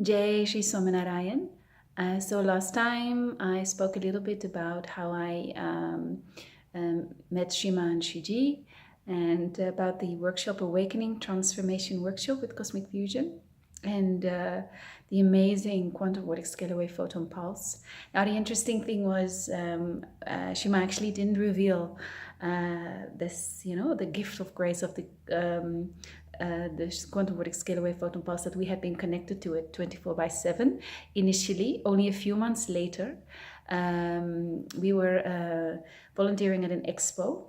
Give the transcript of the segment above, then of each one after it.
Jai Shri Swaminarayan. So last time I spoke a little bit about how I met Shima and Shiji and about the workshop Awakening Transformation Workshop with Cosmic Fusion and the amazing quantum vortex scalar wave photon pulse. Now the interesting thing was Shima actually didn't reveal this, the gift of grace of the quantum vortex scalar wave photon pulse, that we had been connected to it 24/7 initially. Only a few months later, we were volunteering at an expo,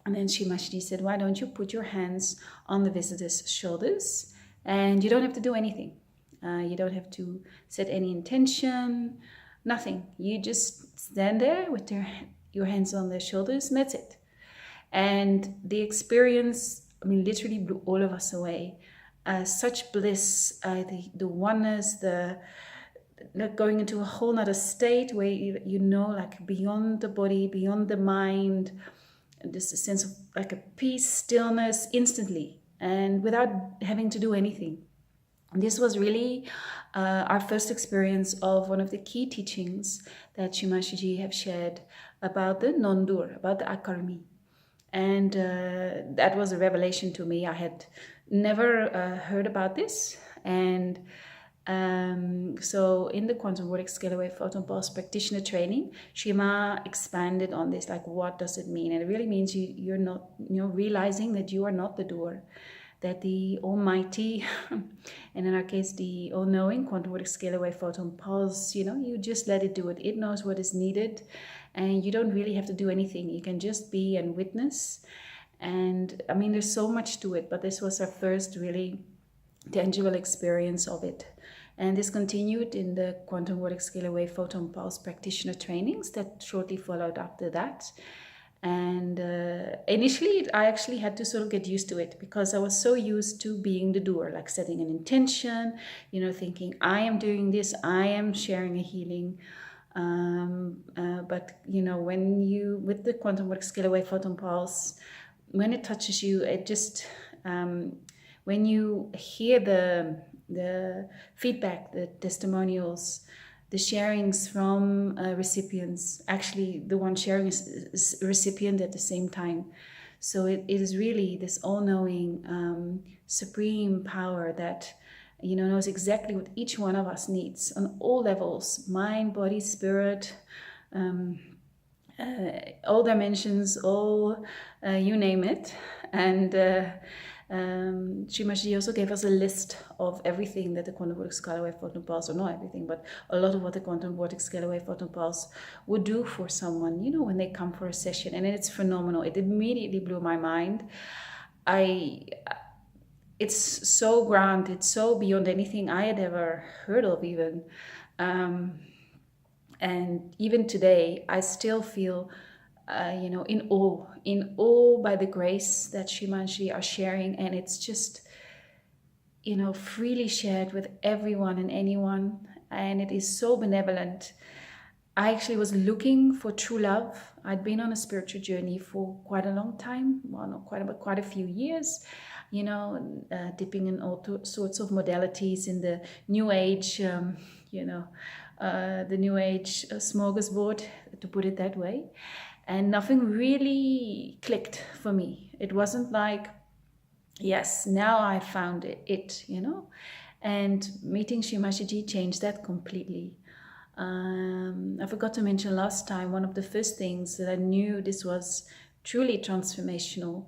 and then Shimashji said, why don't you put your hands on the visitors' shoulders, and you don't have to do anything. You don't have to set any intention, nothing. You just stand there with your hands on their shoulders, and that's it. And the experience, literally blew all of us away. Such bliss, the oneness, the going into a whole nother state where like beyond the body, beyond the mind, just a sense of like a peace, stillness instantly, and without having to do anything. This was really our first experience of one of the key teachings that Shimashiji have shared about the non-dur, about the akarmi. And that was a revelation to me. I had never heard about this. And so in the quantum vortex scalar wave photon pulse practitioner training, Shima expanded on this, like, what does it mean? And it really means you're not, realizing that you are not the doer, that the Almighty, and in our case, the all-knowing quantum vortex scalar wave photon pulse, you just let it do it. It knows what is needed, and you don't really have to do anything. You can just be and witness. And there's so much to it, but this was our first really tangible experience of it. And this continued in the quantum vortex scalar wave photon pulse practitioner trainings that shortly followed after that. And initially, I actually had to sort of get used to it, because I was so used to being the doer, like setting an intention, thinking, I am doing this, I am sharing a healing. But when you, with the quantum vortex scalar wave photon pulse, when it touches you, it just, when you hear the feedback, the testimonials, the sharings from recipients, actually the one sharing is a recipient at the same time. So it is really this all-knowing supreme power that knows exactly what each one of us needs on all levels: mind, body, spirit, all dimensions, all you name it. And Shimashi also gave us a list of everything that the quantum vortex scalar wave photon pulse, or not everything, but a lot of what the quantum vortex scalar wave photon pulse would do for someone, when they come for a session. And it's phenomenal. It immediately blew my mind. It's so grand. It's so beyond anything I had ever heard of, even. And even today, I still feel in awe by the grace that Shima and Shri are sharing. And it's just, freely shared with everyone and anyone. And it is so benevolent. I actually was looking for true love. I'd been on a spiritual journey for quite a long time. Well, not quite, but quite a few years. Dipping in all sorts of modalities in the New Age, the New Age smorgasbord, to put it that way. And nothing really clicked for me. It wasn't like, yes, now I found it. And meeting Shimashiji changed that completely. I forgot to mention last time, one of the first things that I knew this was truly transformational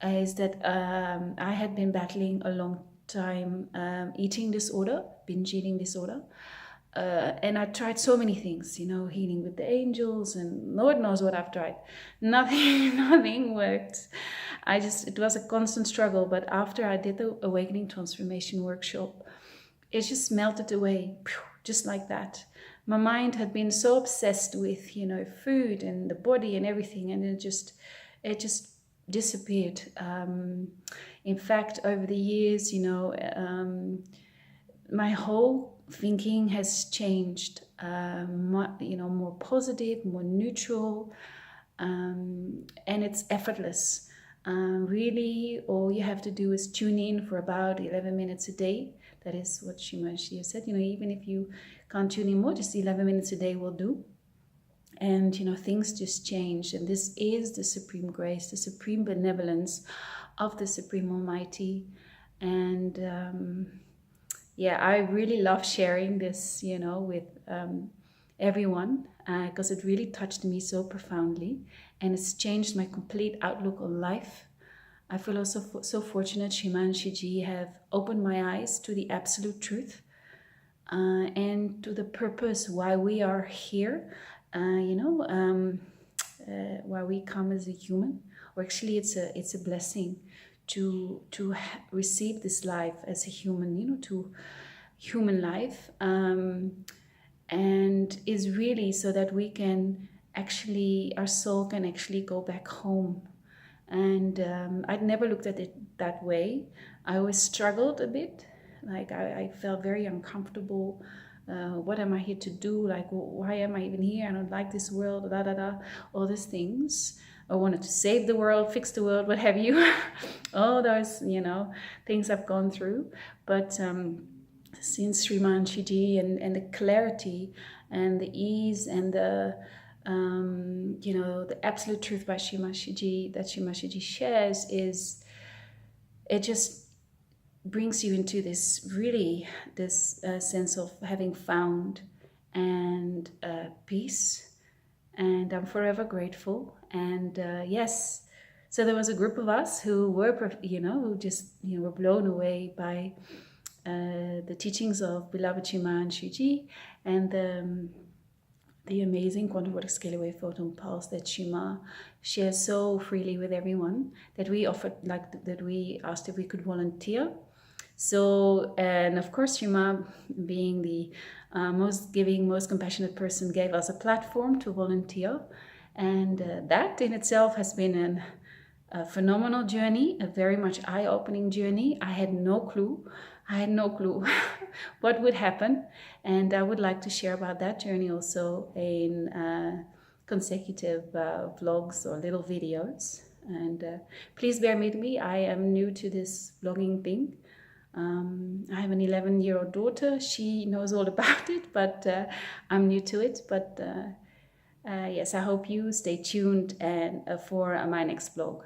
is that I had been battling a long time eating disorder, binge eating disorder. And I tried so many things, healing with the angels, and Lord knows what I've tried. Nothing worked. It was a constant struggle. But after I did the Awakening Transformation Workshop, it just melted away, just like that. My mind had been so obsessed with, food and the body and everything, and it just disappeared. In fact, over the years, my whole thinking has changed, more positive, more neutral, and it's effortless. Really, all you have to do is tune in for about 11 minutes a day. That is what she said. Even if you can't tune in more, just 11 minutes a day will do. And things just change, and this is the supreme grace, the supreme benevolence of the Supreme Almighty. And I really love sharing this with everyone, because it really touched me so profoundly, and it's changed my complete outlook on life. I feel also so fortunate Shima and Shiji have opened my eyes to the absolute truth, and to the purpose why we are here, why we come as a human. Or actually, it's a blessing to receive this life as a human, to human life, and is really so that we can our soul can actually go back home. And I'd never looked at it that way. I always struggled a bit. Like I felt very uncomfortable. What am I here to do? Like, why am I even here? I don't like this world, all these things. I wanted to save the world, fix the world, what have you. All those, things I've gone through. But since Sriman Shiji and the clarity and the ease and the absolute truth by Shima Shiji, that Shima Shiji shares, it just brings you into this sense of having found and peace. And I'm forever grateful. And yes, so there was a group of us who were, who just, were blown away by the teachings of beloved Shima and Shiji, and the amazing quantum vortex scalar wave photon pulse that Shima shares so freely with everyone, that we offered, that we asked if we could volunteer. So, and of course, Shima, being the most giving, most compassionate person, gave us a platform to volunteer. And that in itself has been a phenomenal journey, a very much eye-opening journey. I had no clue what would happen. And I would like to share about that journey also in consecutive vlogs or little videos. And please bear with me. I am new to this vlogging thing. I have an 11-year-old daughter. She knows all about it, but I'm new to it. But yes, I hope you stay tuned and for my next vlog.